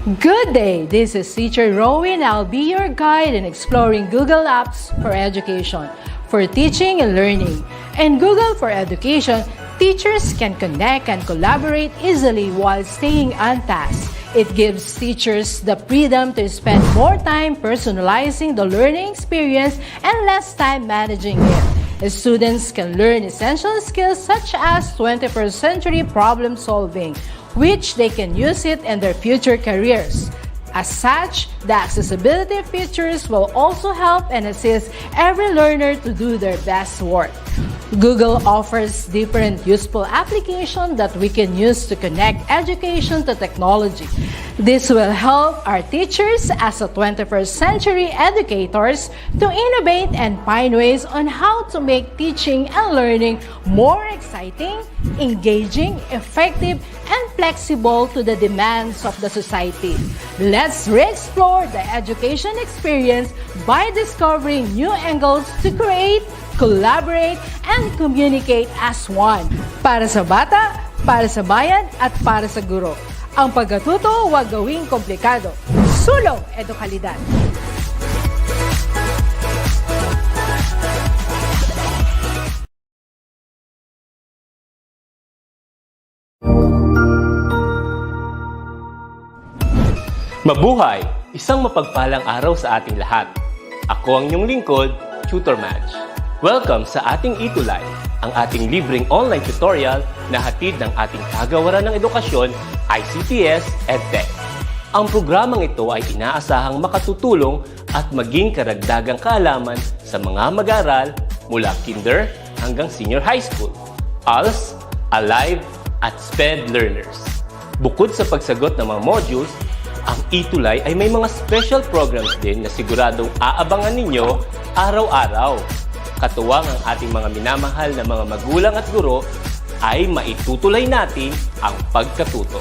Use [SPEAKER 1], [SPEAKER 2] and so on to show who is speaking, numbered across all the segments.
[SPEAKER 1] Good day! This is Teacher Rowan. I'll be your guide in exploring Google Apps for education, for teaching and learning. In Google for Education, teachers can connect and collaborate easily while staying on task. It gives teachers the freedom to spend more time personalizing the learning experience and less time managing it. Students can learn essential skills such as 21st century problem solving, which they can use it in their future careers. As such, the accessibility features will also help and assist every learner to do their best work. Google offers different useful applications that we can use to connect education to technology. This will help our teachers as a 21st century educators to innovate and find ways on how to make teaching and learning more exciting, engaging, effective, and flexible to the demands of the society. Let's re-explore the education experience by discovering new angles to create, collaborate, and communicate as one. Para sa bata, para sa bayan, at para sa guro. Ang pagkatuto, huwag gawing komplikado. Sulong edukalidad.
[SPEAKER 2] Mabuhay! Isang mapagpalang araw sa ating lahat. Ako ang inyong lingkod, Tutor Match. Welcome sa ating ETUlay, ang ating libreng online tutorial na hatid ng ating kagawaran ng edukasyon, ICTS EdTech. Ang programang ito ay inaasahang makatutulong at maging karagdagang kaalaman sa mga mag-aaral mula kinder hanggang senior high school, ALS, Alive, at SPED learners. Bukod sa pagsagot ng mga modules, ang ETUlay ay may mga special programs din na siguradong aabangan ninyo araw-araw. Katuwang ang ating mga minamahal na mga magulang at guro ay maitutulay natin ang pagkatuto.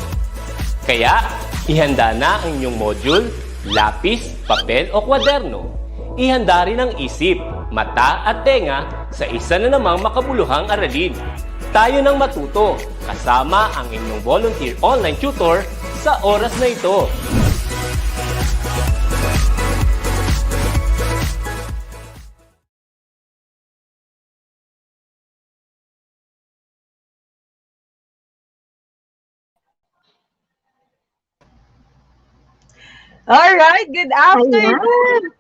[SPEAKER 2] Kaya, ihanda na ang inyong module, lapis, papel o kwaderno. Ihanda rin ang isip, mata at tenga sa isa na namang makabuluhang aralin. Tayo nang matuto kasama ang inyong volunteer online tutor sa oras na ito.
[SPEAKER 3] Alright, good afternoon!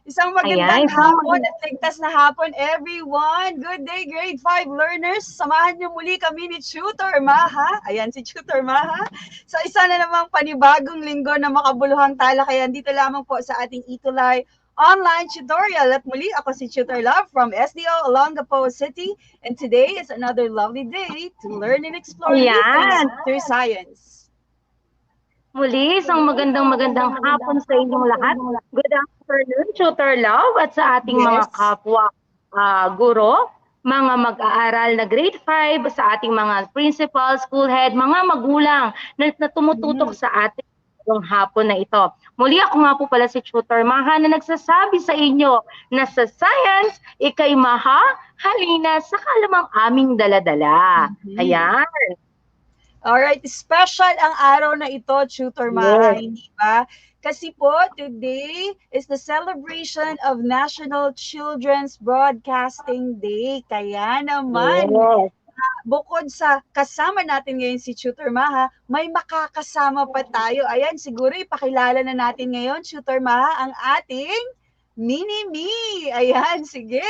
[SPEAKER 3] Isang magandang hapon at ligtas na hapon, everyone! Good day, grade 5 learners! Samahan niyo muli kami ni Tutor Maha. Ayan si Tutor Maha. Sa isa na namang panibagong linggo na makabuluhang talakayan dito lamang po sa ating ETUlay online tutorial. At muli, ako si Tutor Love from SDO Olongapo City. And today is another lovely day to learn and explore through science.
[SPEAKER 4] Muli, isang magandang hapon sa inyong lahat. Good afternoon, Tutor Love, at sa ating mga kapwa guro, mga mag-aaral na grade 5, sa ating mga principal, school head, mga magulang na tumututok sa ating hapon na ito. Muli, ako nga po pala si Tutor Maha na nagsasabi sa inyo na sa science, ikay maha, halina sa kalamang aming daladala. Ayan.
[SPEAKER 3] Alright, special ang araw na ito, Tutor Maha, hindi ba? Kasi po, today is the celebration of National Children's Broadcasting Day. Kaya naman, bukod sa kasama natin ngayon si Tutor Maha, may makakasama pa tayo. Ayan, siguro ipakilala na natin ngayon, Tutor Maha, ang ating Mini-Me. Ayan, sige.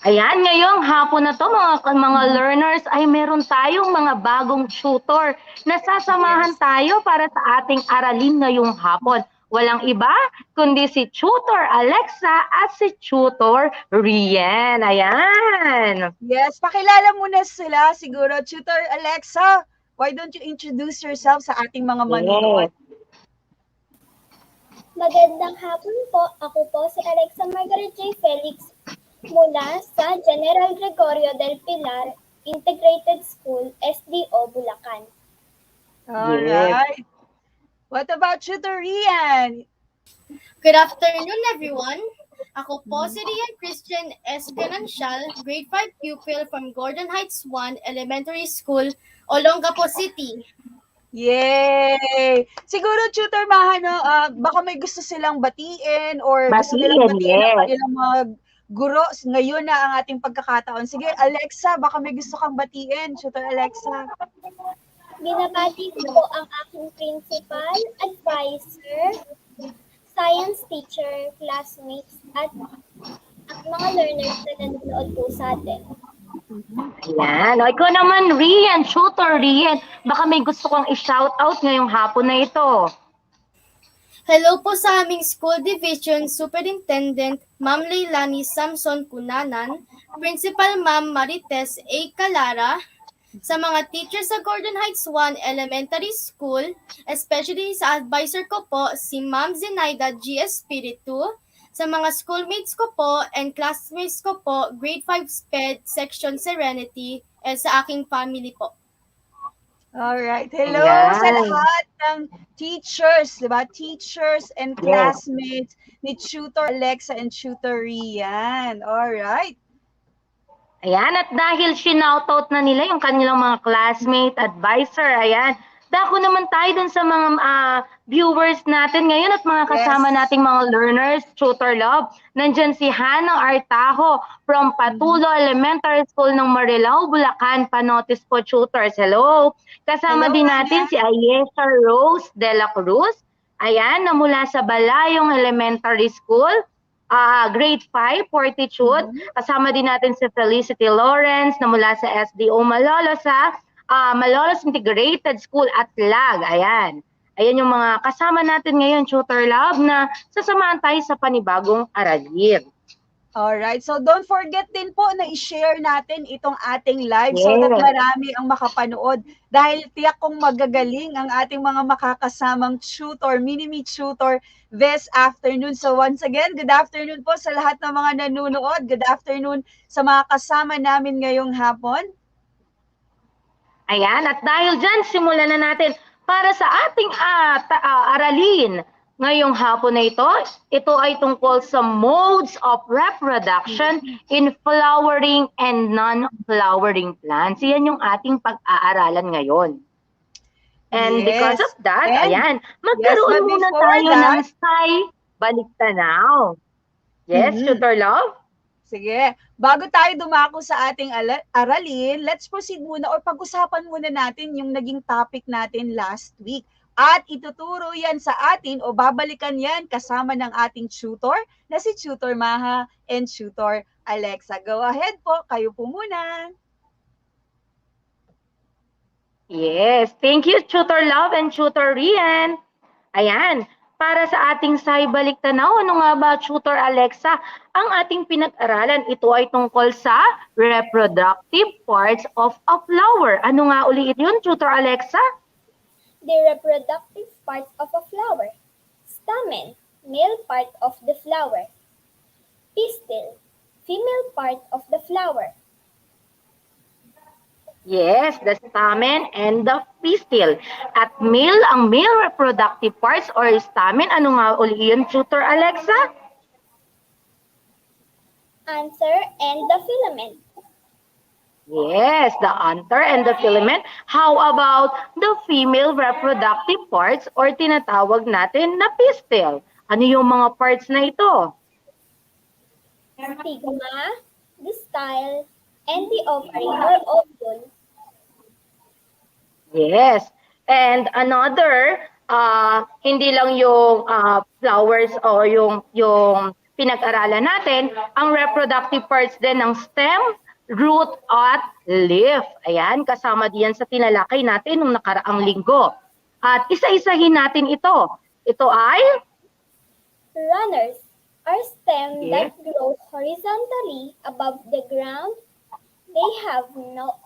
[SPEAKER 4] Ayan, ngayong hapon na to mga learners ay meron tayong mga bagong tutor na sasamahan tayo para sa ating aralin ngayong hapon. Walang iba kundi si Tutor Alexa at si Tutor Rian. Ayan.
[SPEAKER 3] Yes, pakilala muna sila siguro. Tutor Alexa, why don't you introduce yourself sa ating mga manonood?
[SPEAKER 5] Magandang hapon po. Ako po si Alexa Margaret J. Felix mula sa General Gregorio del Pilar Integrated School, SDO, Bulacan.
[SPEAKER 3] Alright. What about Tutor Rian?
[SPEAKER 6] Good afternoon, everyone. Ako po si Rian Christian S. Ganancial, grade 5 pupil from Gordon Heights 1 Elementary School, Olongapo City.
[SPEAKER 3] Yay! Siguro, Tutor Maha, no, baka may gusto silang batiin or gusto nilang
[SPEAKER 4] Batiin,
[SPEAKER 3] batiin ang
[SPEAKER 4] yes.
[SPEAKER 3] kanilang mga guro. Ngayon na ang ating pagkakataon. Sige, Alexa, baka may gusto kang batiin, Tutor Alexa.
[SPEAKER 5] Binabati ko po ang aking principal, advisor, science teacher, classmates, at mga learners na nanonood po sa atin.
[SPEAKER 4] Ayan. O, ikaw naman, Rian, Tutor Rian. Baka may gusto kang i-shoutout ngayong hapon na ito.
[SPEAKER 6] Hello po sa aming School Division Superintendent, Ma'am Leilani Samson Cunanan, Principal Ma'am Marites A. Calara, sa mga teachers sa Gordon Heights 1 Elementary School, especially sa advisor ko po, si Ma'am Zenaida G. Espiritu, sa mga schoolmates ko po and classmates ko po, Grade 5 SPED Section Serenity, at sa aking family po.
[SPEAKER 3] Alright. Hello sa
[SPEAKER 4] Ayan.
[SPEAKER 3] lahat ng teachers, di ba? Teachers and
[SPEAKER 4] Yes.
[SPEAKER 3] classmates ni Tutor Alexa and Tutor Rian. Alright.
[SPEAKER 4] Ayan, at dahil sinoutout na nila yung kanilang mga classmate, advisor, ayan, dako naman tayo dun sa mga viewers natin ngayon at mga kasama
[SPEAKER 3] Yes.
[SPEAKER 4] nating mga learners, Tutor Love. Nandyan si Hannah Artajo from Patulo Elementary School ng Marilao, Bulacan, Panotis po, Tutors. Hello! Kasama
[SPEAKER 3] Hello,
[SPEAKER 4] din
[SPEAKER 3] Hannah.
[SPEAKER 4] natin si Ayesha Rose de la Cruz, ayan, na mula sa Balayong Elementary School. Grade 5, Fortitude. Kasama din natin si Felicity Lawrence na mula sa SDO Malolos sa Malolos Integrated School at Lag. Ayan. Ayan yung mga kasama natin ngayon, Tutor Love, na sasamahan tayo sa panibagong aralin.
[SPEAKER 3] Alright. So don't forget din po na i-share natin itong ating live so that
[SPEAKER 4] Yes.
[SPEAKER 3] marami ang makapanood. Dahil tiyak kong magagaling ang ating mga makakasamang tutor, mini-me tutor this afternoon. So once again, good afternoon po sa lahat ng mga nanonood. Good afternoon sa mga kasama namin ngayong hapon.
[SPEAKER 4] Ayan, at dahil dyan, simulan na natin para sa ating aralin. Ngayong hapon na ito ay tungkol sa modes of reproduction in flowering and non-flowering plants. Yan yung ating pag-aaralan ngayon. And because of that, ayan, magkaroon
[SPEAKER 3] but
[SPEAKER 4] muna
[SPEAKER 3] before
[SPEAKER 4] tayo
[SPEAKER 3] that,
[SPEAKER 4] ng baliktanaw. Yes, Tutor Love?
[SPEAKER 3] Sige. Bago tayo dumako sa ating aralin, let's proceed muna or pag-usapan muna natin yung naging topic natin last week. At ituturo yan sa atin o babalikan yan kasama ng ating tutor na si Tutor Maha and Tutor Alexa. Go ahead po, kayo po muna.
[SPEAKER 4] Yes, thank you Tutor Love and Tutor Rian. Ayan, para sa ating baliktanaw, ano nga ba Tutor Alexa? Ang ating pinag-aralan, ito ay tungkol sa reproductive parts of a flower. Ano nga ulit yun, Tutor Alexa?
[SPEAKER 5] The reproductive parts of a flower. Stamen, male part of the flower. Pistil, female part of the flower.
[SPEAKER 4] Yes, the stamen and the pistil. At ang male reproductive parts or stamen, ano nga ulit yun, Tutor Alexa?
[SPEAKER 5] Anther and the filament.
[SPEAKER 4] Yes, the anther and the filament. How about the female reproductive parts or tinatawag natin na pistil? Ano yung mga parts na ito?
[SPEAKER 5] Stigma, the style, and the ovary or ovule.
[SPEAKER 4] Yes. And another, hindi lang yung flowers o yung pinag-aralan natin, ang reproductive parts din ng stem, root at leaf. Ayan, kasama diyan sa tinalakay natin nung nakaraang linggo. At isa-isahin natin ito. Ito ay
[SPEAKER 5] runners are stem that grow horizontally above the ground. They have no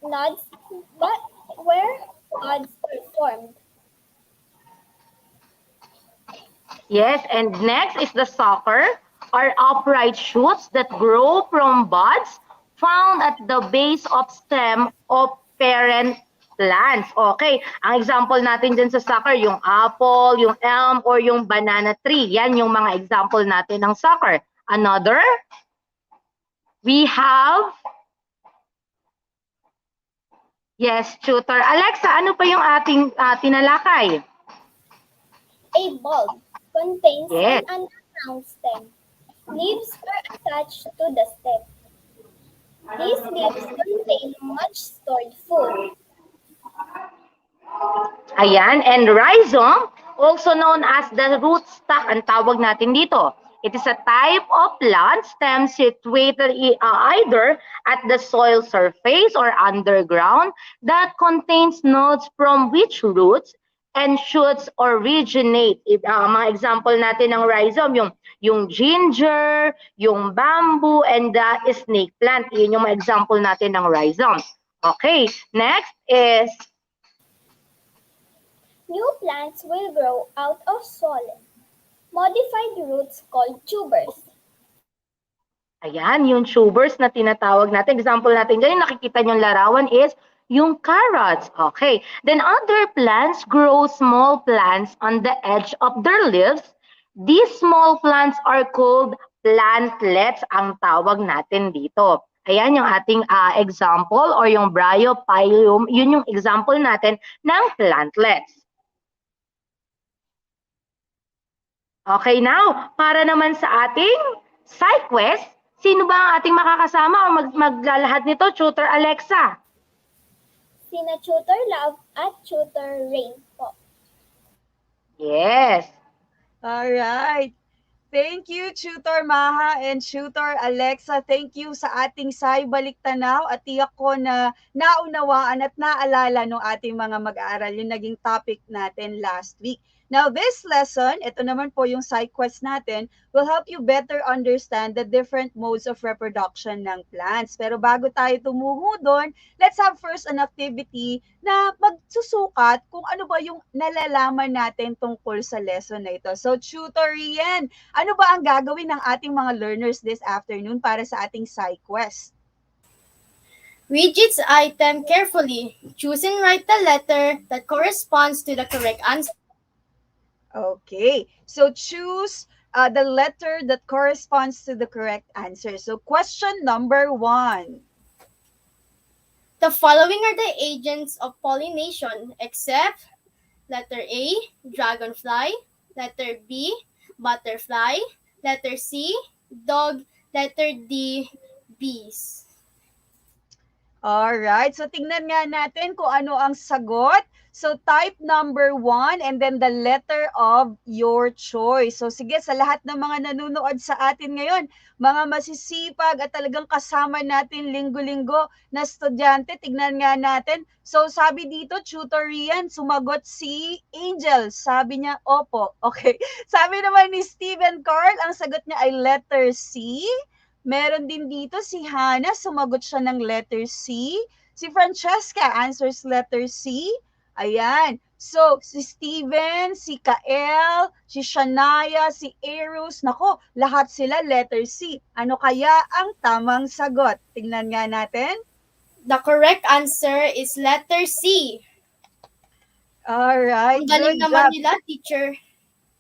[SPEAKER 5] nodes, but where pods are formed.
[SPEAKER 4] Yes, and next is the sucker, or upright shoots that grow from buds found at the base of stem of parent plants. Okay, ang example natin dyan sa sucker, yung apple, yung elm, or yung banana tree. Yan yung mga example natin ng sucker. Another, we have, Yes, tutor. Alexa, ano pa yung ating tinalakay?
[SPEAKER 5] A bulb contains
[SPEAKER 4] Yes.
[SPEAKER 5] an underground stem. Leaves are attached to the stem. These leaves contain much stored food.
[SPEAKER 4] Ayan, and rhizome, also known as the rootstock, ang tawag natin dito. It is a type of plant stem situated either at the soil surface or underground that contains nodes from which roots and shoots originate. Mga example natin ng rhizome, yung ginger, yung bamboo, and the snake plant. Yun yung mga example natin ng rhizome. Okay, next is
[SPEAKER 5] New plants will grow out of soil. Modified roots called tubers.
[SPEAKER 4] ayan, yung tubers na tinatawag natin. Example natin dyan, yung nakikita nyo larawan is yung carrots. Okay. Then other plants grow small plants on the edge of their leaves. These small plants are called plantlets, ang tawag natin dito. Ayan yung ating example or yung bryophyllum, yun yung example natin ng plantlets. Okay, now, para naman sa ating side quest, sino ba ang ating makakasama o maglalahad nito, Tutor Alexa?
[SPEAKER 5] Sina Tutor Love at Tutor Rain po.
[SPEAKER 4] Yes.
[SPEAKER 3] Alright. Thank you, Tutor Maha and Tutor Alexa. Thank you sa ating saybalik tanaw at tiyak ko na naunawaan at naalala ng ating mga mag-aaral yung naging topic natin last week. Now, this lesson, ito naman po yung side quest natin, will help you better understand the different modes of reproduction ng plants. Pero bago tayo tumungo doon, let's have first an activity na magsusukat kung ano ba yung nalalaman natin tungkol sa lesson na ito. So, Tutor Rian, ano ba ang gagawin ng ating mga learners this afternoon para sa ating side quest?
[SPEAKER 6] Read each item carefully. Choose and write the letter that corresponds to the correct answer.
[SPEAKER 3] Okay, so choose the letter that corresponds to the correct answer. So question number 1.
[SPEAKER 6] The following are the agents of pollination except letter A, dragonfly, letter B, butterfly, letter C, dog, letter D, bees.
[SPEAKER 3] Alright, so tingnan nga natin kung ano ang sagot. So type number 1 and then the letter of your choice. So sige, sa lahat ng mga nanonood sa atin ngayon, mga masisipag at talagang kasama natin linggo-linggo na estudyante, tignan nga natin. So sabi dito, Tutor Rian, sumagot si Angel. Sabi niya, opo. Okay. Sabi naman ni Steven Carl, ang sagot niya ay letter C. Meron din dito si Hannah, sumagot siya ng letter C. Si Francesca answers letter C. Ayan. So, si Steven, si Kael, si Shania, si Eros, nako, lahat sila letter C. Ano kaya ang tamang sagot? Tingnan nga natin.
[SPEAKER 6] The correct answer is letter C.
[SPEAKER 3] Alright,
[SPEAKER 6] Ang galing
[SPEAKER 3] good
[SPEAKER 6] naman
[SPEAKER 3] job.
[SPEAKER 6] nila, teacher.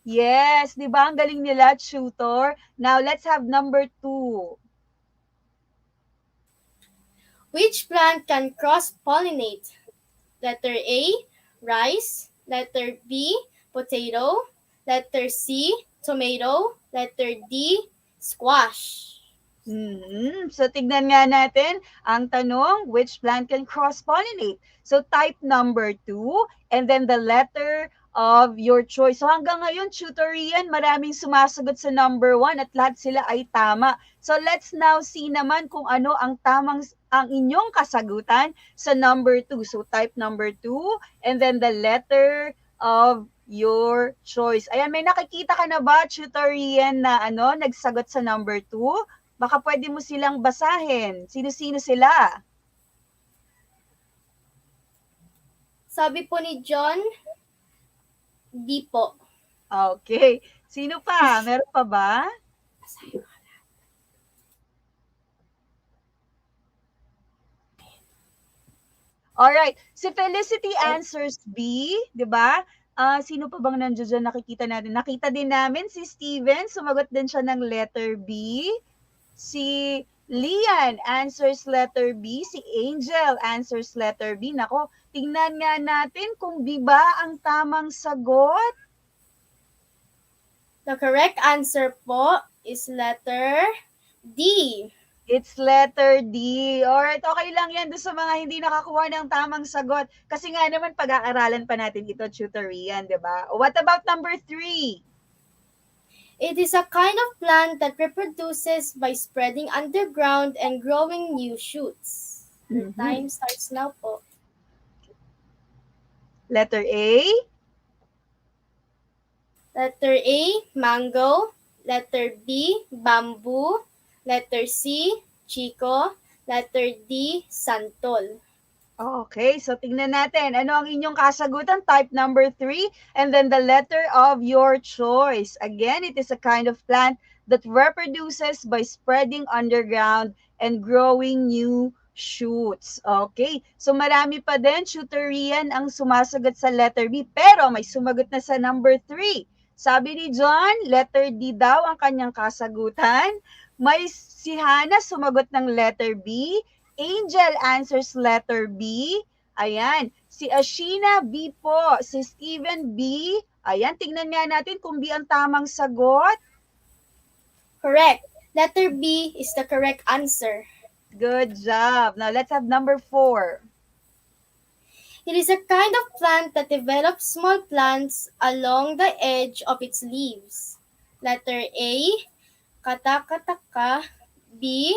[SPEAKER 3] Yes, di ba? Ang galing nila, tutor. Now, let's have number 2.
[SPEAKER 6] Which plant can cross-pollinate? Letter A, rice. Letter B, potato. Letter C, tomato. Letter D, squash.
[SPEAKER 3] So, tignan nga natin ang tanong, which plant can cross-pollinate? So, type number 2 and then the letter of your choice. So, hanggang ngayon, Tutor Rian, maraming sumasagot sa number 1 at lahat sila ay tama. So, let's now see naman kung ano ang ang inyong kasagutan sa number 2. So, type number 2 and then the letter of your choice. Ayan, may nakikita ka na ba, Tutor Rian, na nagsagot sa number 2? Baka pwede mo silang basahin. Sino-sino sila?
[SPEAKER 6] Sabi po ni John, D po.
[SPEAKER 3] Okay. Sino pa? Meron pa ba? Alright. Si Felicity answers B, di ba? Sino pa bang nandiyo dyan nakikita natin? Nakita din namin si Steven, sumagot din siya ng letter B. Si Lian answers letter B. Si Angel answers letter B. Nako, tingnan nga natin kung B ba ang tamang sagot.
[SPEAKER 6] The correct answer po is letter D.
[SPEAKER 3] It's letter D. Alright, okay lang yan doon sa mga hindi nakakuha ng tamang sagot. Kasi nga naman, pag-aaralan pa natin ito, tutorial, di ba? What about number 3?
[SPEAKER 6] It is a kind of plant that reproduces by spreading underground and growing new shoots. Your time starts now po.
[SPEAKER 3] Letter A?
[SPEAKER 6] Letter A, mango. Letter B, bamboo. Letter C, chico. Letter D, santol.
[SPEAKER 3] Okay, so tingnan natin. Ano ang inyong kasagutan? Type number 3 and then the letter of your choice. Again, it is a kind of plant that reproduces by spreading underground and growing new shoots. Okay, so marami pa din, tutorial ang sumasagot sa letter B, pero may sumagot na sa number 3. Sabi ni John, letter D daw ang kanyang kasagutan. May si Hannah sumagot ng letter B. Angel answers letter B. Ayan. Si Ashina, B po. Si Steven, B. Ayan, tingnan nga natin kung B ang tamang sagot.
[SPEAKER 6] Correct. Letter B is the correct answer.
[SPEAKER 3] Good job. Now, let's have number 4.
[SPEAKER 6] It is a kind of plant that develops small plants along the edge of its leaves. Letter A, katakataka. B,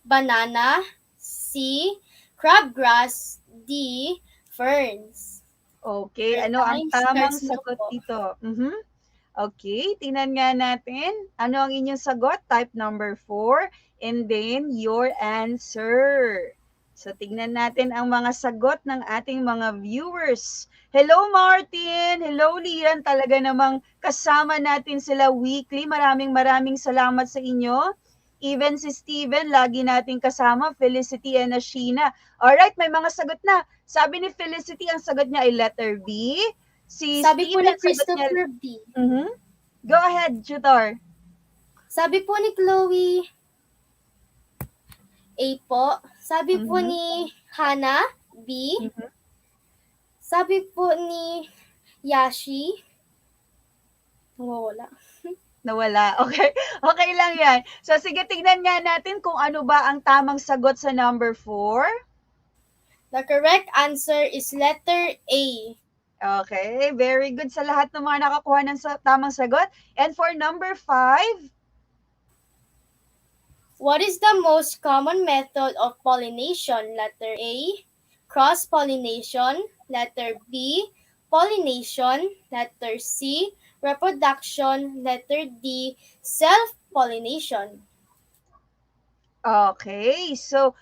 [SPEAKER 6] banana. C, crabgrass. D, ferns.
[SPEAKER 3] Okay,
[SPEAKER 6] Your
[SPEAKER 3] ano ang
[SPEAKER 6] time
[SPEAKER 3] tamang
[SPEAKER 6] starts now
[SPEAKER 3] sagot
[SPEAKER 6] po.
[SPEAKER 3] dito? Okay, tingnan nga natin. Ano ang inyong sagot? Type number 4 and then your answer. So, tingnan natin ang mga sagot ng ating mga viewers. Hello, Martin! Hello, Lian! Talaga namang kasama natin sila weekly. Maraming salamat sa inyo. Even si Steven, lagi nating kasama. Felicity and Ashina. Alright, may mga sagot na. Sabi ni Felicity, ang sagot niya ay letter B. Si
[SPEAKER 6] Sabi po
[SPEAKER 3] Steven,
[SPEAKER 6] ni Christopher B.
[SPEAKER 3] Go ahead, tutor.
[SPEAKER 6] Sabi po ni Chloe, A po. Sabi po ni Hannah, B. Sabi po ni Yashi, nawawala.
[SPEAKER 3] Nawala. Okay. Okay lang yan. So, sige, tignan nga natin kung ano ba ang tamang sagot sa number 4.
[SPEAKER 6] The correct answer is letter A.
[SPEAKER 3] Okay. Very good sa lahat ng mga nakakuha ng tamang sagot. And for number 5,
[SPEAKER 6] What is the most common method of pollination? Letter A, cross-pollination. Letter B, pollination. Letter C, reproduction. Letter D, self-pollination.
[SPEAKER 3] okay. So,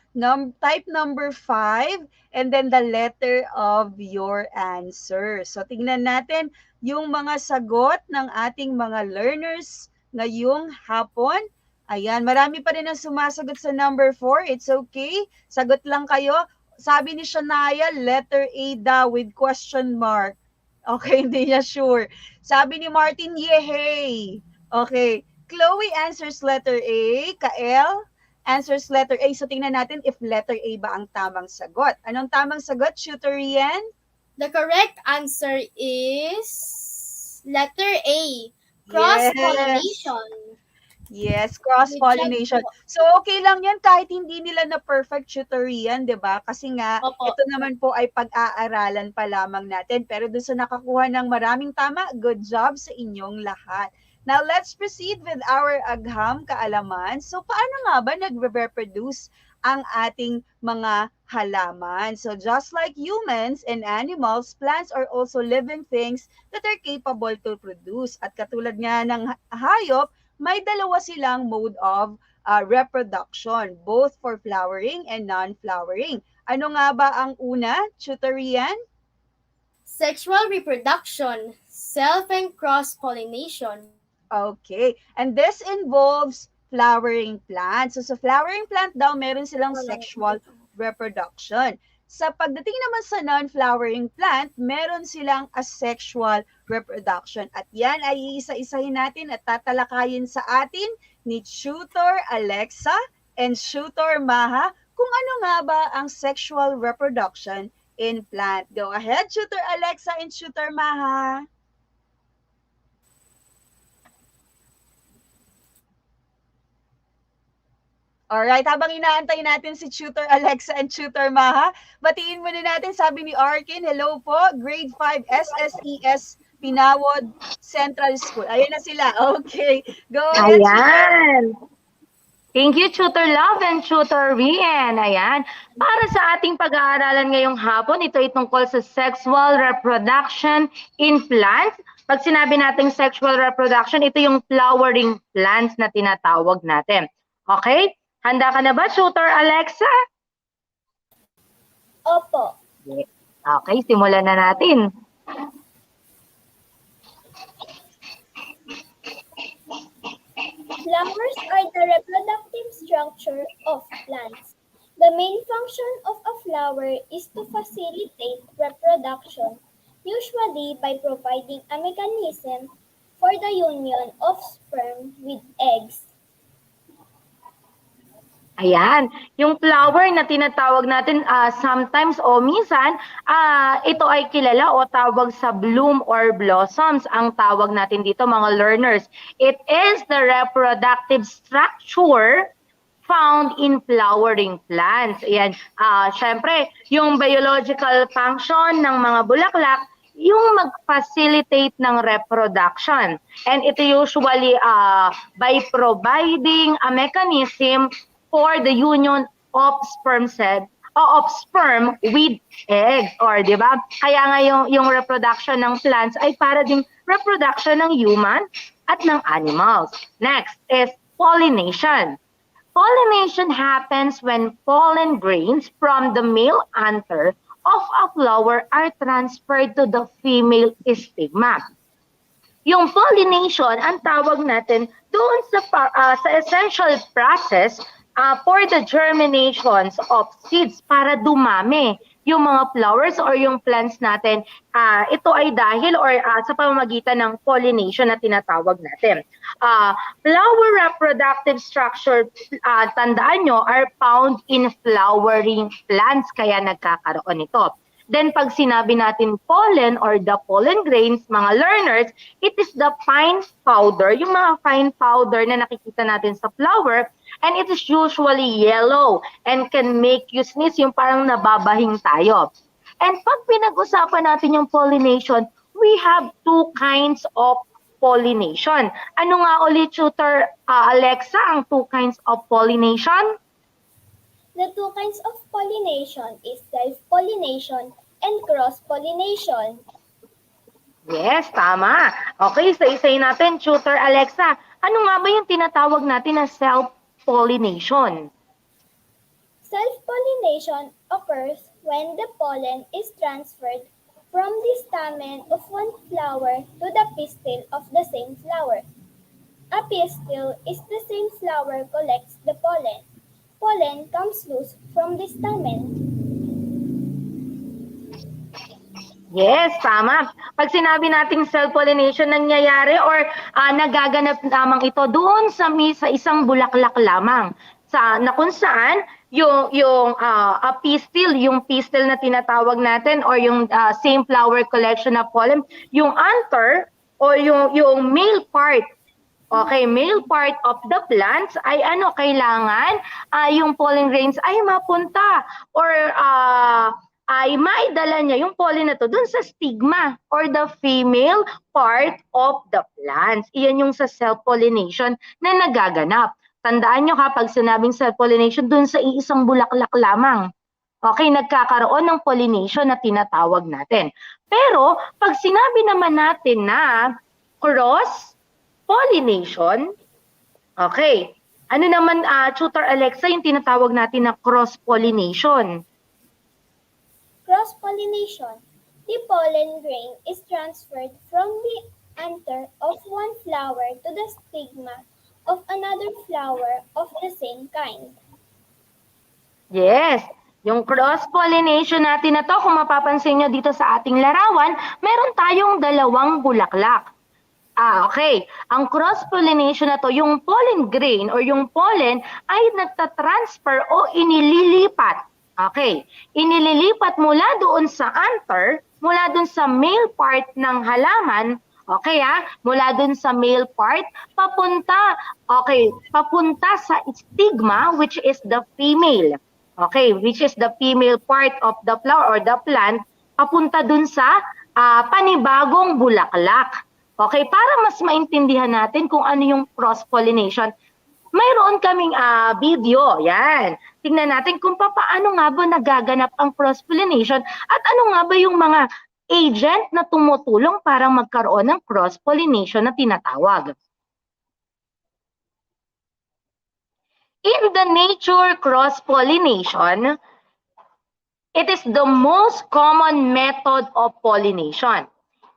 [SPEAKER 3] type number 5 and then the letter of your answer. So, tingnan natin yung mga sagot ng ating mga learners ngayong hapon. Ayan, marami pa rin ang sumasagot sa number 4. It's okay. Sagot lang kayo. Sabi ni Shania, letter A daw with question mark. Okay, hindi niya sure. Sabi ni Martin, yehey. Okay. Chloe answers letter A. Kael answers letter A. So, tingnan natin if letter A ba ang tamang sagot. Anong tamang sagot, Tutor Rian?
[SPEAKER 6] The correct answer is letter A, cross-pollination.
[SPEAKER 3] Yes, cross-pollination. So, okay lang yan kahit hindi nila na perfect tutorial, di ba? Kasi nga,
[SPEAKER 6] Opo.
[SPEAKER 3] ito naman po ay pag-aaralan pa lamang natin. Pero doon sa nakakuha ng maraming tama, good job sa inyong lahat. Now, let's proceed with our agham kaalaman. So, paano nga ba nagre-reproduce ang ating mga halaman? So, just like humans and animals, plants are also living things that are capable to produce. At katulad nga ng hayop, may dalawa silang mode of reproduction, both for flowering and non-flowering. Ano nga ba ang una, Tutor Rian?
[SPEAKER 6] Sexual reproduction, self and cross-pollination.
[SPEAKER 3] Okay. And this involves flowering plants. So sa flowering plant daw, meron silang sexual reproduction. Sa pagdating naman sa non-flowering plant, meron silang asexual reproduction. At yan ay isa-isahin natin at tatalakayin sa atin ni Tutor Alexa and Tutor Maha kung ano nga ba ang sexual reproduction in plant. Go ahead, Tutor Alexa and Tutor Maha. Alright, habang inaantay natin si Tutor Alexa and Tutor Maha, batiin muna natin, sabi ni Arkin, hello po, grade 5 SSES Pinawod Central School. Ayun na sila. Okay. Go ahead, Tutor.
[SPEAKER 4] Ayan. Thank you, Tutor Love and Tutor Rian. Ayan. Para sa ating pag-aaralan ngayong hapon, ito ay tungkol sa sexual reproduction in plants. Pag sinabi nating sexual reproduction, ito yung flowering plants na tinatawag natin. Okay? Handa ka na ba, Tutor Alexa?
[SPEAKER 5] Opo.
[SPEAKER 4] Okay, simulan na natin.
[SPEAKER 5] Flowers are the reproductive structure of plants. The main function of a flower is to facilitate reproduction, usually by providing a mechanism for the union of sperm with eggs.
[SPEAKER 4] Ayan, yung flower na tinatawag natin sometimes o minsan, ito ay kilala o tawag sa bloom or blossoms ang tawag natin dito mga learners. It is the reproductive structure found in flowering plants. Ayan, syempre, yung biological function ng mga bulaklak, yung mag-facilitate ng reproduction. And ito usually by providing a mechanism for the union of sperm with eggs, or di ba? Kaya nga yung reproduction ng plants ay para ding reproduction ng human at ng animals. Next is pollination. Pollination happens when pollen grains from the male anther of a flower are transferred to the female stigma. Yung pollination, ang tawag natin doon sa essential process for the germinations of seeds para dumami yung mga flowers or yung plants natin. Ito ay dahil or sa pamamagitan ng pollination na tinatawag natin. Flower reproductive structure, tandaan nyo, are found in flowering plants, kaya nagkakaroon ito. Then pag sinabi natin pollen or the pollen grains, mga learners, it is the fine powder, yung mga fine powder na nakikita natin sa flower, and it is usually yellow and can make you sneeze, yung parang nababahing tayo. And pag pinag-usapan natin yung pollination, we have two kinds of pollination. Ano nga ulit, Tutor Alexa, ang two kinds of pollination?
[SPEAKER 5] The two kinds of pollination is self-pollination and cross-pollination.
[SPEAKER 4] Yes, tama. Okay, isa-isay natin, Tutor Alexa. Ano nga ba yung tinatawag natin na self-pollination?
[SPEAKER 5] Self-pollination occurs when the pollen is transferred from the stamen of one flower to the pistil of the same flower. A pistil is the same flower collects the pollen. Pollen comes loose from the stamen.
[SPEAKER 4] Yes, tama. Pag sinabi nating self-pollination, nangyayari or nagaganap lamang ito doon sa isang bulaklak lamang. Na kung saan yung pistil, yung pistil na tinatawag natin or yung same flower collection of pollen, yung anther or yung male part. Okay, male part of the plants ay kailangan yung pollen grains ay mapunta or ay maidala niya yung pollen na to dun sa stigma or the female part of the plants. Iyan yung sa self-pollination na nagaganap. Tandaan nyo kapag sinabing self-pollination dun sa iisang bulaklak lamang. Okay, nagkakaroon ng pollination na tinatawag natin. Pero pag sinabi naman natin na cross-pollination, okay, ano naman, Tutor Alexa, yung tinatawag natin na cross-pollination?
[SPEAKER 5] Cross-pollination. The pollen grain is transferred from the anther of one flower to the stigma of another flower of the same kind.
[SPEAKER 4] Yes, yung cross-pollination natin na to, kung mapapansin nyo dito sa ating larawan, meron tayong dalawang bulaklak. Okay. Ang cross-pollination na to, yung pollen grain or yung pollen ay nagtatransfer o inililipat. Okay. Inililipat mula doon sa anther, mula doon sa male part ng halaman, okay mula doon sa male part, papunta sa stigma, which is the female. Okay, which is the female part of the flower or the plant, papunta dun sa panibagong bulaklak. Okay, para mas maintindihan natin kung ano yung cross-pollination, mayroon kaming video. Yan. Tingnan natin kung paano nga ba nagaganap ang cross-pollination at ano nga ba yung mga agent na tumutulong para magkaroon ng cross-pollination na tinatawag. In the nature cross-pollination, it is the most common method of pollination.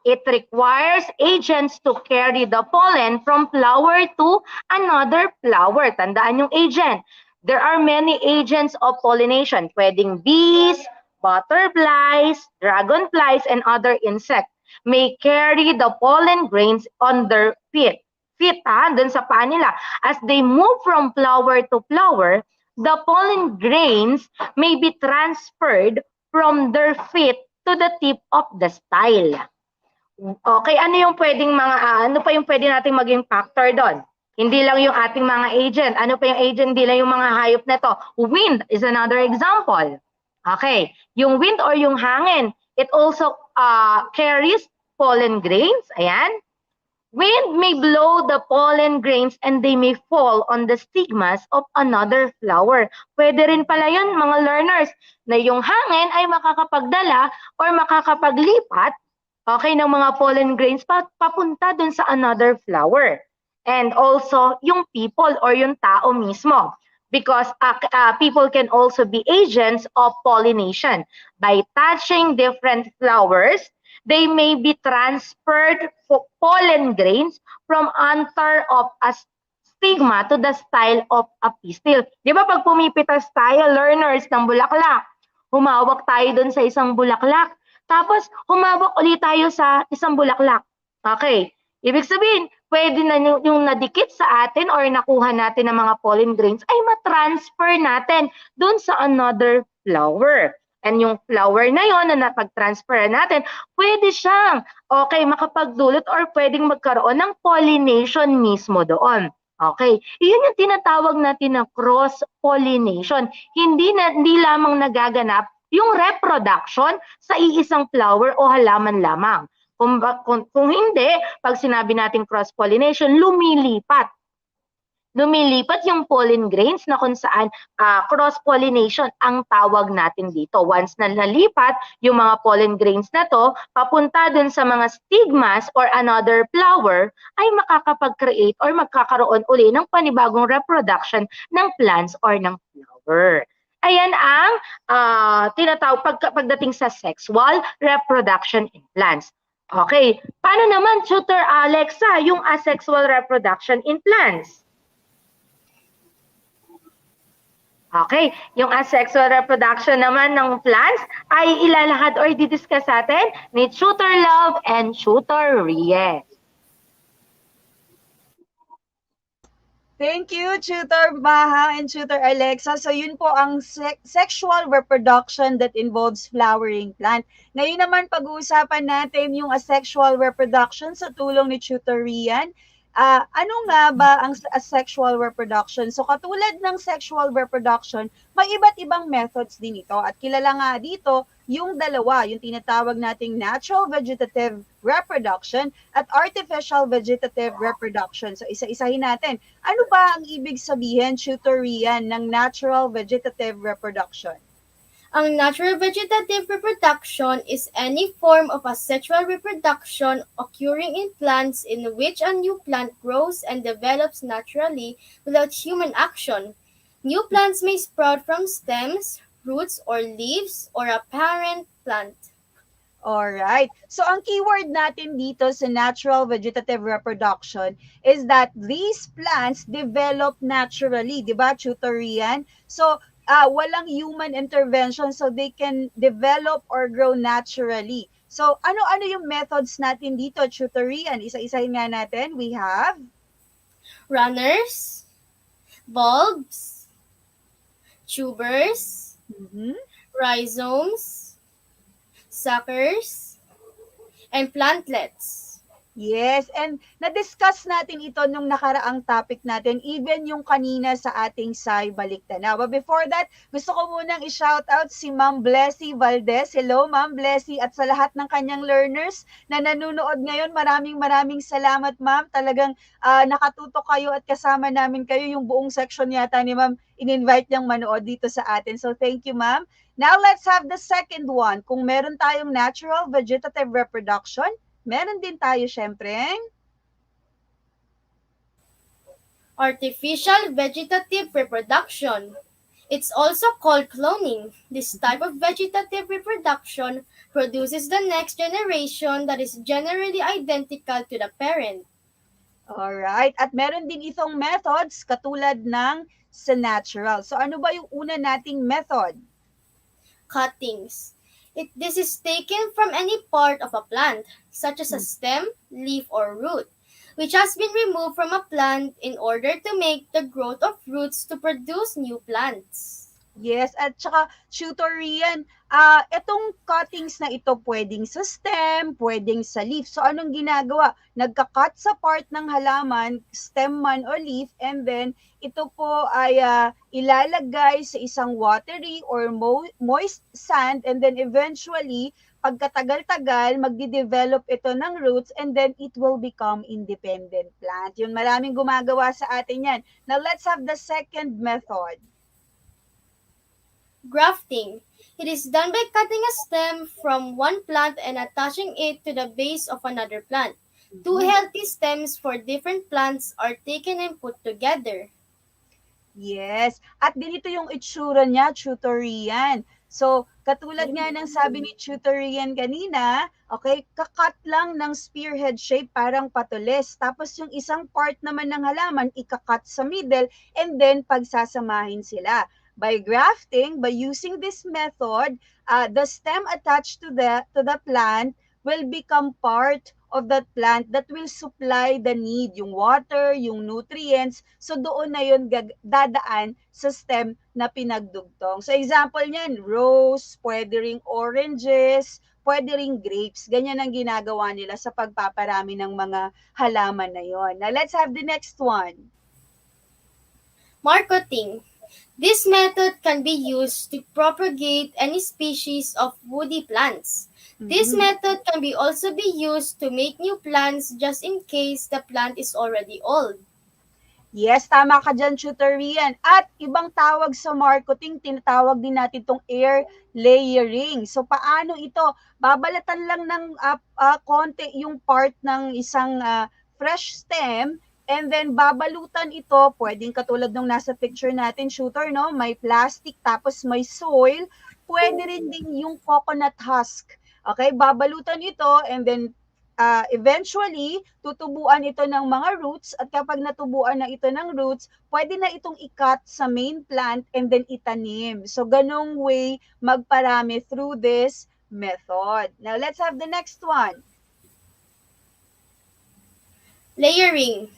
[SPEAKER 4] It requires agents to carry the pollen from flower to another flower. Tandaan yung agent. There are many agents of pollination. Pwedeng bees, butterflies, dragonflies, and other insects may carry the pollen grains on their feet. Dun sa paa nila. As they move from flower to flower, the pollen grains may be transferred from their feet to the tip of the style. Okay, ano yung pwedeng ano pa yung pwede nating maging factor doon? Hindi lang yung ating mga agent. Ano pa yung agent? Hindi lang yung mga hayop na to. Wind is another example. Okay, yung wind or yung hangin, it also carries pollen grains. Ayan. Wind may blow the pollen grains and they may fall on the stigmas of another flower. Pwede rin pala yun, mga learners, na yung hangin ay makakapagdala or makakapaglipat ng mga pollen grains papunta dun sa another flower. And also, yung people or yung tao mismo. Because people can also be agents of pollination. By touching different flowers, they may be transferred pollen grains from anther of a stigma to the style of a pistil. Di ba pag pumipitas tayo, learners, ng bulaklak, humawak tayo dun sa isang bulaklak, tapos humawak ulit tayo sa isang bulaklak. Okay, ibig sabihin, pwede na yung nadikit sa atin or nakuha natin ng mga pollen grains ay matransfer natin dun sa another flower. And yung flower na yon na napag-transfer natin, pwede siyang makapagdulot or pwedeng magkaroon ng pollination mismo doon. Okay, iyon yung tinatawag natin na cross-pollination. Hindi lamang nagaganap yung reproduction sa iisang flower o halaman lamang. Kung hindi, pag sinabi natin cross-pollination, lumilipat yung pollen grains na kung saan cross-pollination ang tawag natin dito. Once na nalipat yung mga pollen grains na to, papunta dun sa mga stigmas or another flower, ay makakapag-create or magkakaroon uli ng panibagong reproduction ng plants or ng flower. Ayan ang tinatawag pagdating sa sexual reproduction in plants. Okay, paano naman, Tutor Alexa, yung asexual reproduction in plants? Okay, yung asexual reproduction naman ng plants ay ilalahad or didiscuss natin ni Tutor Love and Tutor Rie.
[SPEAKER 3] Thank you, Tutor Maha and Tutor Alexa. So yun po ang sexual reproduction that involves flowering plant. Ngayon naman pag-uusapan natin yung asexual reproduction sa tulong ni Tutor Rian. Ano nga ba ang asexual reproduction? So katulad ng sexual reproduction, may iba't ibang methods din ito. At kilala nga dito yung dalawa, yung tinatawag nating natural vegetative reproduction at artificial vegetative reproduction. So isa-isahin natin. Ano ba ang ibig sabihin, Tutor Rian, ng natural vegetative reproduction?
[SPEAKER 6] Ang natural vegetative reproduction is any form of asexual reproduction occurring in plants in which a new plant grows and develops naturally without human action. New plants may sprout from stems, roots, or leaves, or a parent plant.
[SPEAKER 3] Alright. So, ang keyword natin dito sa natural vegetative reproduction is that these plants develop naturally. Diba, Tutor Rian? So, walang human intervention so they can develop or grow naturally. So, ano-ano yung methods natin dito, tutorian? Isa-isahin nga natin. We have
[SPEAKER 6] Runners, bulbs, tubers,
[SPEAKER 3] mhm,
[SPEAKER 6] rhizomes, suckers, and plantlets.
[SPEAKER 3] yes, and na-discuss natin ito nung nakaraang topic natin, even yung kanina sa ating Say Baliktanaw. But before that, gusto ko munang i-shoutout si Ma'am Blessy Valdez. Hello, Ma'am Blessy, at sa lahat ng kanyang learners na nanonood ngayon, maraming salamat, Ma'am. Talagang nakatuto kayo at kasama namin kayo. Yung buong section yata ni Ma'am, in-invite niyang manood dito sa atin. So thank you, Ma'am. Now let's have the second one. Kung meron tayong natural vegetative reproduction, meron din tayo syempre.
[SPEAKER 6] Artificial vegetative reproduction. It's also called cloning. This type of vegetative reproduction produces the next generation that is generally identical to the parent.
[SPEAKER 3] Alright. At meron din itong methods katulad ng sa natural. So ano ba yung una nating method?
[SPEAKER 6] Cuttings. This is taken from any part of a plant, such as a stem, leaf, or root, which has been removed from a plant in order to make the growth of roots to produce new plants.
[SPEAKER 3] Yes, at saka tutorian, itong cuttings na ito pwedeng sa stem, pwedeng sa leaf. So anong ginagawa? Nagka-cut sa part ng halaman, stem man o leaf, and then ito po ay ilalagay sa isang watery or moist sand, and then eventually, pagkatagal-tagal, magdi-develop ito ng roots, and then it will become independent plant. Yun, maraming gumagawa sa atin yan. Now let's have the second method.
[SPEAKER 6] Grafting. It is done by cutting a stem from one plant and attaching it to the base of another plant. Two healthy stems for different plants are taken and put together.
[SPEAKER 3] Yes. At ganito yung itsura niya, tutorian. So, katulad nga ng sabi ni tutorian kanina, okay, kakat lang ng spearhead shape, parang patulis. Tapos yung isang part naman ng halaman, ikakat sa middle, and then pagsasamahin sila. By grafting, by using this method, the stem attached to the plant will become part of that plant that will supply the need, yung water, yung nutrients. So doon na yun dadaan sa stem na pinagdugtong. So example niyan, rose, pwede ring oranges, pwede ring grapes. Ganyan ang ginagawa nila sa pagpaparami ng mga halaman na yon. Now let's have the next one.
[SPEAKER 6] Marcotting. This method can be used to propagate any species of woody plants. This method can also be used to make new plants just in case the plant is already old.
[SPEAKER 3] Yes, tama ka dyan, tutorian. At ibang tawag sa marketing, tinatawag din natin itong air layering. So, paano ito? Babalatan lang ng konti yung part ng isang fresh stem, and then babalutan ito, pwedeng katulad nung nasa picture natin, shooter, no? May plastic, tapos may soil. Pwede rin din yung coconut husk. Okay, babalutan ito, and then eventually, tutubuan ito ng mga roots, at kapag natubuan na ito ng roots, pwede na itong i-cut sa main plant and then itanim. So, ganong way magparami through this method. Now, let's have the next one.
[SPEAKER 6] Layering.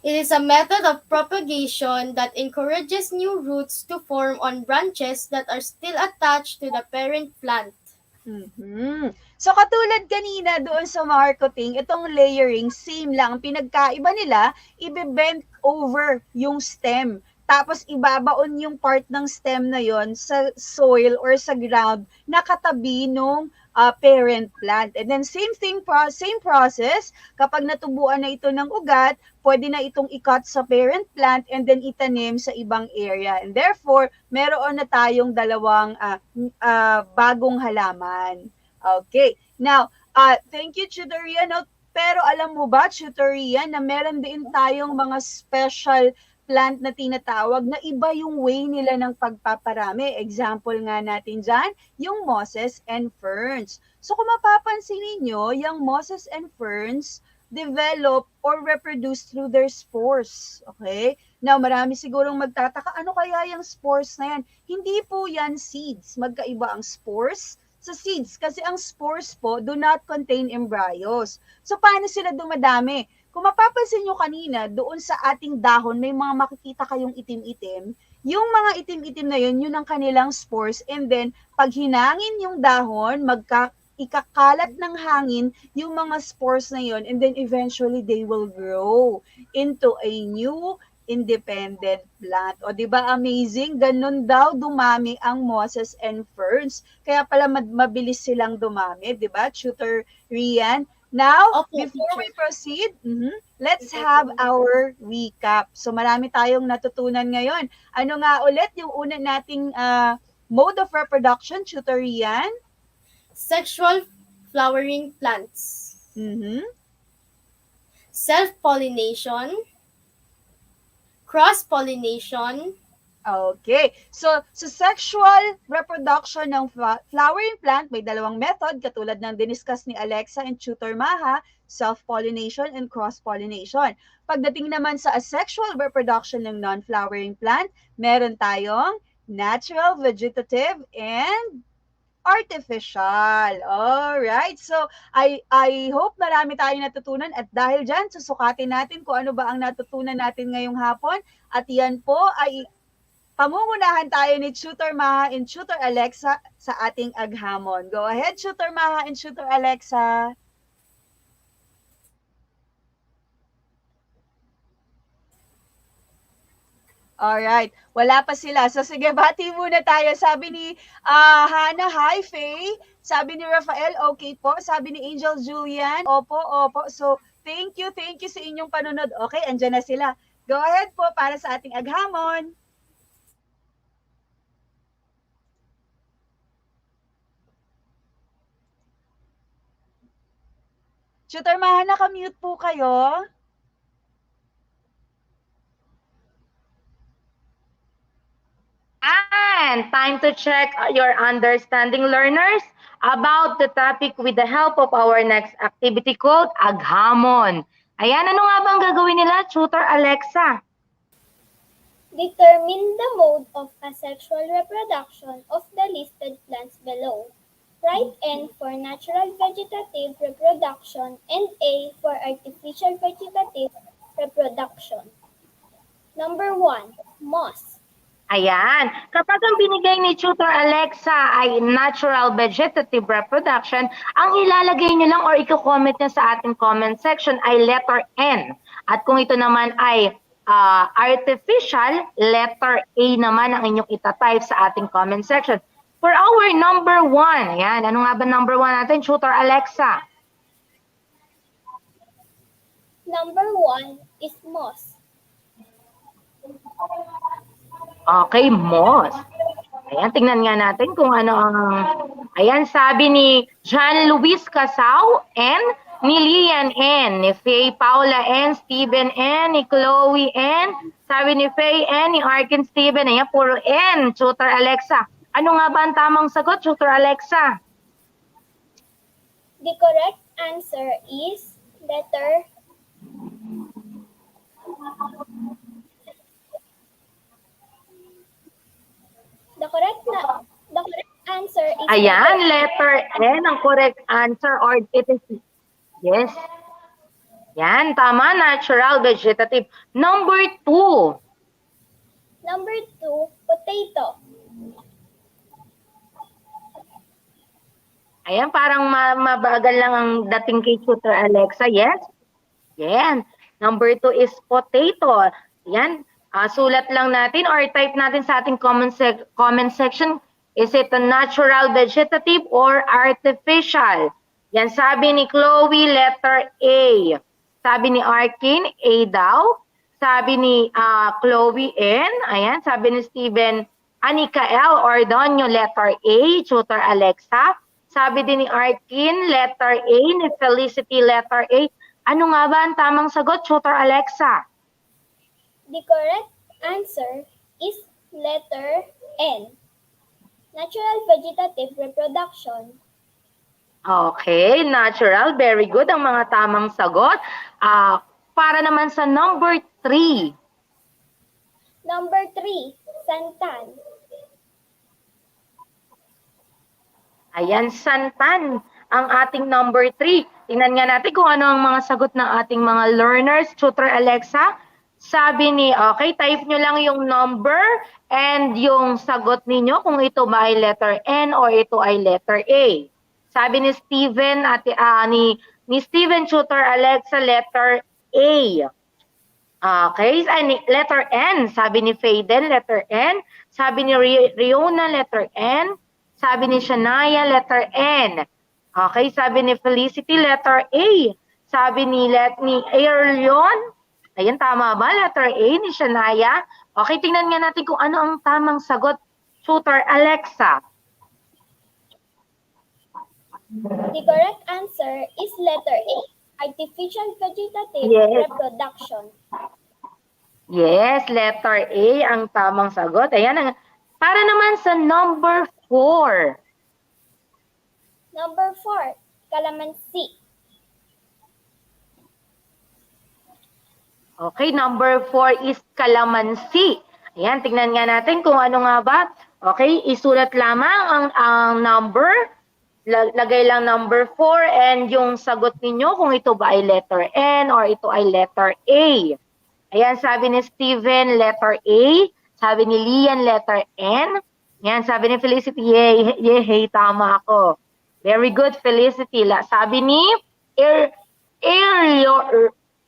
[SPEAKER 6] It is a method of propagation that encourages new roots to form on branches that are still attached to the parent plant.
[SPEAKER 3] So katulad kanina doon sa marketing, itong layering, same lang. Ang pinagkaiba nila, i-bend over yung stem. Tapos ibabaon yung part ng stem na yon sa soil or sa ground na katabi nung parent plant. And then same process, kapag natubuan na ito ng ugat, pwede na itong i-cut sa parent plant and then itanim sa ibang area. And therefore, meron na tayong dalawang bagong halaman. Okay. Now, thank you, Tutoria. No, pero alam mo ba, Tutoria, na meron din tayong mga special plant na tinatawag na iba yung way nila ng pagpaparami. Example nga natin dyan, yung mosses and ferns. So kung mapapansin ninyo, yung mosses and ferns develop or reproduce through their spores. Okay? Now, marami sigurong magtataka, ano kaya yung spores na yan? Hindi po yan seeds. Magkaiba ang spores sa seeds kasi ang spores po do not contain embryos. So paano sila dumadami? Kung mapapansin nyo kanina, doon sa ating dahon, may mga makikita kayong itim-itim. Yung mga itim-itim na yun ang kanilang spores. And then, pag hinangin yung dahon, ikakalat ng hangin yung mga spores na yun. And then, eventually, they will grow into a new independent plant. O, di ba amazing? Ganun daw dumami ang mosses and ferns. Kaya pala mabilis silang dumami, di ba? Tutor Rian. Now, before we proceed, let's have our recap. So marami tayong natutunan ngayon. Ano nga ulit yung una nating mode of reproduction, Tutor Rian?
[SPEAKER 6] Sexual flowering plants. Self-pollination. Cross-pollination.
[SPEAKER 3] Okay. So sexual reproduction ng flowering plant, may dalawang method, katulad ng diniscuss ni Alexa and Tutor Maha, self-pollination and cross-pollination. Pagdating naman sa asexual reproduction ng non-flowering plant, meron tayong natural, vegetative, and artificial. Alright. So, I hope marami tayong natutunan at dahil dyan, susukatin natin kung ano ba ang natutunan natin ngayong hapon. At yan po ay pamungunahan tayo ni Tutor Maha and Tutor Alexa sa ating aghamon. Go ahead, Tutor Maha and Tutor Alexa. Alright. Wala pa sila. So sige, bati muna tayo. Sabi ni Hannah, hi Faye. Sabi ni Rafael, okay po. Sabi ni Angel Julian, opo, opo. So thank you sa inyong panunod. Okay, andyan na sila. Go ahead po para sa ating aghamon. Tutor Maha, naka-mute po kayo.
[SPEAKER 4] And time to check your understanding, learners, about the topic with the help of our next activity called Aghamon. Ayan, ano nga ba ang gagawin nila, Tutor Alexa?
[SPEAKER 5] Determine the mode of asexual reproduction of the listed plants below. Write N for natural vegetative reproduction and A for artificial vegetative reproduction. Number 1, moss.
[SPEAKER 4] Ayan, kapag ang binigay ni Tutor Alexa ay natural vegetative reproduction, ang ilalagay nyo lang or i-comment nyo sa ating comment section ay letter N. At kung ito naman ay artificial, letter A naman ang inyong itatype sa ating comment section. For our number 1, ayan, ano nga ba number 1 natin, Tutor Alexa?
[SPEAKER 5] Number 1 is moss.
[SPEAKER 4] Okay, moss. Ayan, tingnan nga natin kung ano ang... Ayan, sabi ni John Luis Casao, N, ni Lian N, ni Faye Paula N, Steven N, ni Chloe N, sabi ni Faye N, ni Arkin Steven, ayan, puro N, Tutor Alexa. Ano nga ba ang tamang sagot, Tutor Alexa?
[SPEAKER 5] The correct answer is letter The correct answer is
[SPEAKER 4] Ayan, letter N ang correct answer or it is yes. Yan, tama, natural vegetative. Number 2.
[SPEAKER 5] Number 2, potato.
[SPEAKER 4] Ayan, parang mabagal lang ang dating kay Tutor Alexa. Yes? Yan. Number 2 is potato. Yan. Sulat lang natin or type natin sa ating comment section. Is it a natural vegetative or artificial? Yan, sabi ni Chloe, letter A. Sabi ni Arkin, A daw. Sabi ni Chloe, N. Ayan, sabi ni Steven, Anika L. Ordonio, letter A. Tutor Alexa. Sabi din ni Arkin, letter A, ni Felicity, letter A. Ano nga ba ang tamang sagot, Tutor Alexa?
[SPEAKER 5] The correct answer is letter N. Natural vegetative reproduction.
[SPEAKER 4] Okay, natural. Very good ang mga tamang sagot. Para naman sa number 3.
[SPEAKER 5] Number 3, santan.
[SPEAKER 4] Ayan, santan ang ating number 3. Tingnan nga natin kung ano ang mga sagot ng ating mga learners. Tutor Alexa, sabi ni, okay, type nyo lang yung number and yung sagot ninyo kung ito ba ay letter N or ito ay letter A. Sabi ni Steven, ni Steven Tutor Alexa, letter A. Okay, letter N. Sabi ni Faden, letter N. Sabi ni Riona, letter N. Sabi ni Shania, letter N. Okay, sabi ni Felicity, letter A. Sabi ni Airlion, ayan, tama ba? Letter A ni Shania. Okay, tingnan nga natin kung ano ang tamang sagot. Tutor Alexa.
[SPEAKER 5] The correct answer is letter A, artificial vegetative reproduction.
[SPEAKER 4] Yes, letter A ang tamang sagot. Ayan, para naman sa number 4.
[SPEAKER 5] Number 4, calamansi.
[SPEAKER 4] Okay, number 4 is calamansi. Ayan, tignan nga natin kung ano nga ba. Okay, isulat lamang ang number. Lagay lang number 4 and yung sagot ninyo kung ito ba ay letter N or ito ay letter A. Ayan, sabi ni Steven, letter A. Sabi ni Lian, letter N. Ayan, sabi ni Felicity, yay, tama ako. Very good, Felicity. Sabi ni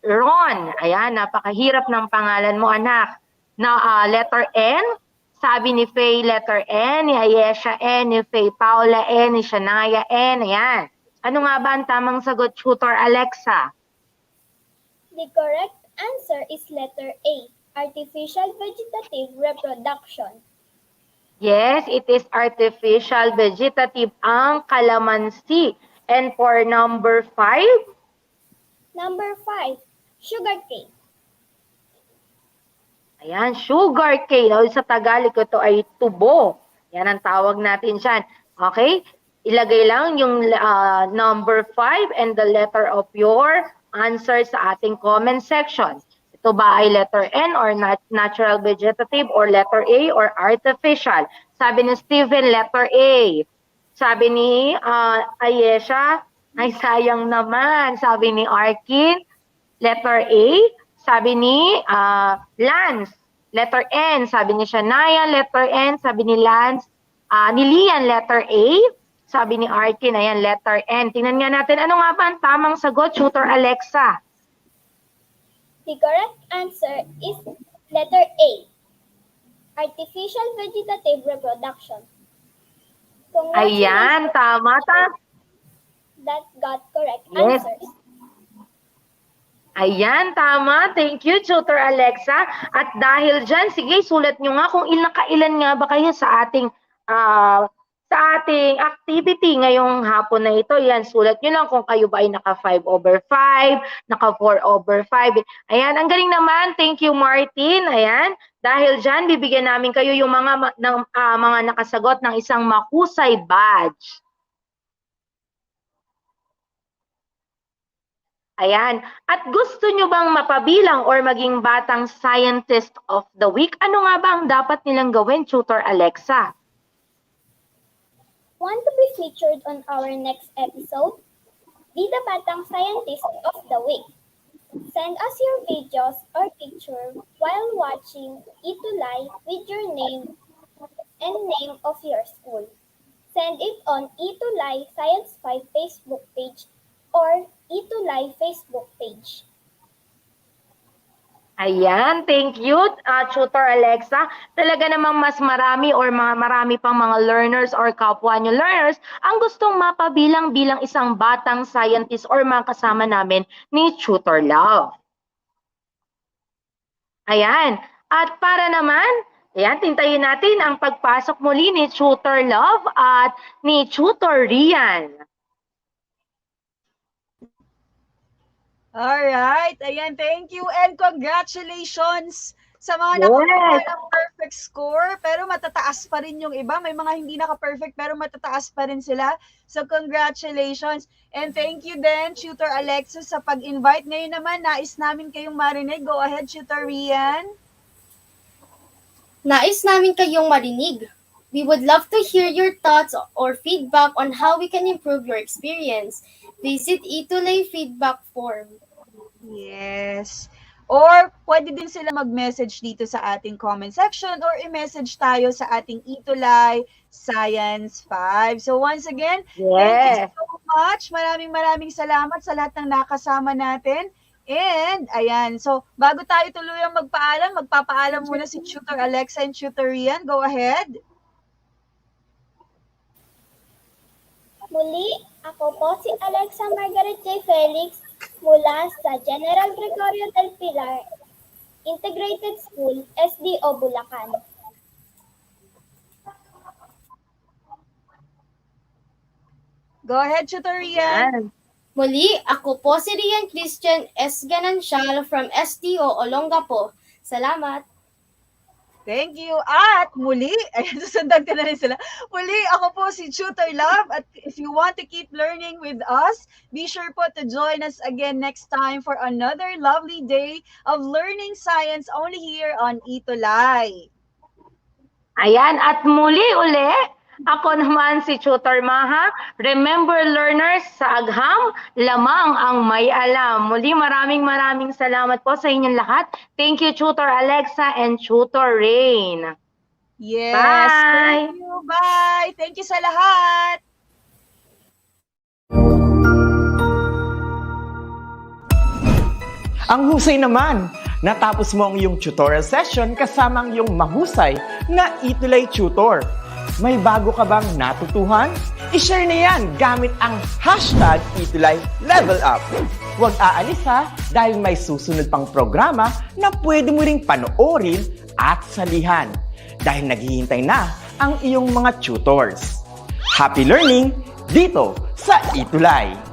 [SPEAKER 4] Ron, ayan, napakahirap ng pangalan mo, anak. Letter N. Sabi ni Faye, letter N. Ni Ayesha, N. Ni Faye Paula, N. Ni Shania, N. Ayan. Ano nga ba ang tamang sagot, Tutor Alexa?
[SPEAKER 5] The correct answer is letter A, artificial vegetative reproduction.
[SPEAKER 4] Yes, it is artificial vegetative ang calamansi. And for number 5?
[SPEAKER 5] Number 5, sugarcane.
[SPEAKER 4] Ayan, sugarcane. Sa Tagalog ito ay tubo. Yan ang tawag natin dyan. Okay? Ilagay lang yung number 5 and the letter of your answer sa ating comment section. Ito ba ay letter N or natural vegetative or letter A or artificial? Sabi ni Steven, letter A. Sabi ni Ayesha, ay sayang naman. Sabi ni Arkin, letter A. Sabi ni Lance, letter N. Sabi ni Shania, letter N. Sabi ni Lance, ni Lian, letter A. Sabi ni Arkin, ayan, letter N. Tingnan nga natin, ano nga ba ang tamang sagot, Tutor Alexa?
[SPEAKER 5] The correct answer is letter A, artificial vegetative reproduction.
[SPEAKER 4] Ayan, tama.
[SPEAKER 5] That got correct answers.
[SPEAKER 4] Ayan, tama. Thank you, Tutor Alexa. At dahil dyan, sige, sulat nyo nga kung nakailan nga ba kayo sa ating activity ngayong hapon na ito. Yan, sulat nyo lang kung kayo ba ay naka 5/5, naka 4/5. Ayan, ang galing naman. Thank you, Martin. Ayan, dahil dyan, bibigyan namin kayo yung mga nakasagot ng isang mahusay badge. Ayan. At gusto nyo bang mapabilang or maging batang scientist of the week? Ano nga ba ang dapat nilang gawin, Tutor Alexa?
[SPEAKER 5] Want to be featured on our next episode? Be the batang scientist of the week. Send us your videos or picture while watching ETUlay with your name and name of your school. Send it on ETUlay Science 5 Facebook page or ETUlay Facebook page.
[SPEAKER 4] Ayan, thank you, Tutor Alexa. Talaga namang mas marami or marami pang mga learners or kapwa nyo learners ang gustong mapabilang bilang isang batang scientist or mga kasama namin ni Tutor Love. Ayan, at para naman, ayan, tintayin natin ang pagpasok muli ni Tutor Love at ni Tutor Rian.
[SPEAKER 3] Alright, ayan, thank you and congratulations sa mga nakakuha ng perfect score, pero matataas pa rin yung iba. May mga hindi naka-perfect pero matataas pa rin sila. So congratulations and thank you din, Tutor Alexa, sa pag-invite. Ngayon naman, nais namin kayong marinig. Go ahead, Tutor Rian.
[SPEAKER 6] Nais namin kayong marinig. We would love to hear your thoughts or feedback on how we can improve your experience. Visit ETUlay feedback form.
[SPEAKER 3] Yes. Or pwede din sila mag-message dito sa ating comment section or i-message tayo sa ating ETUlay Science 5. So once again, thank you
[SPEAKER 4] Yes.
[SPEAKER 3] so much. Maraming salamat sa lahat ng nakasama natin. And ayan, so bago tayo tuluyang magpaalam, magpapaalam muna si Tutor Alexa and Tutor Rian. Go ahead.
[SPEAKER 5] Muli, ako po si Alexa Margaret J. Felix mula sa General Gregorio del Pilar Integrated School, SDO, Bulacan.
[SPEAKER 3] Go ahead, Tutor Rian.
[SPEAKER 6] Muli, ako po si Rian Christian S. Ganancial from SDO, Olongapo. Salamat!
[SPEAKER 3] Thank you. At muli, ay susundan ka na rin sila. Muli, ako po si Tutor Love. At if you want to keep learning with us, be sure po to join us again next time for another lovely day of learning science only here on ETUlay.
[SPEAKER 4] Ayan, at muli uli, ako naman si Tutor Maha. Remember learners, sa agham, lamang ang may alam. Muli maraming salamat po sa inyong lahat. Thank you Tutor Alexa and Tutor Rain.
[SPEAKER 3] Yes.
[SPEAKER 4] Bye.
[SPEAKER 3] Thank you. Bye. Thank you sa lahat.
[SPEAKER 7] Ang husay naman! Natapos mo ang iyong tutorial session kasama ang iyong mahusay na ETUlay tutor. May bago ka bang natutuhan? I-share na yan gamit ang hashtag ETUlay Level Up. Huwag aalis ha, dahil may susunod pang programa na pwede mo ring panoorin at salihan. Dahil naghihintay na ang iyong mga tutors. Happy learning dito sa ETUlay!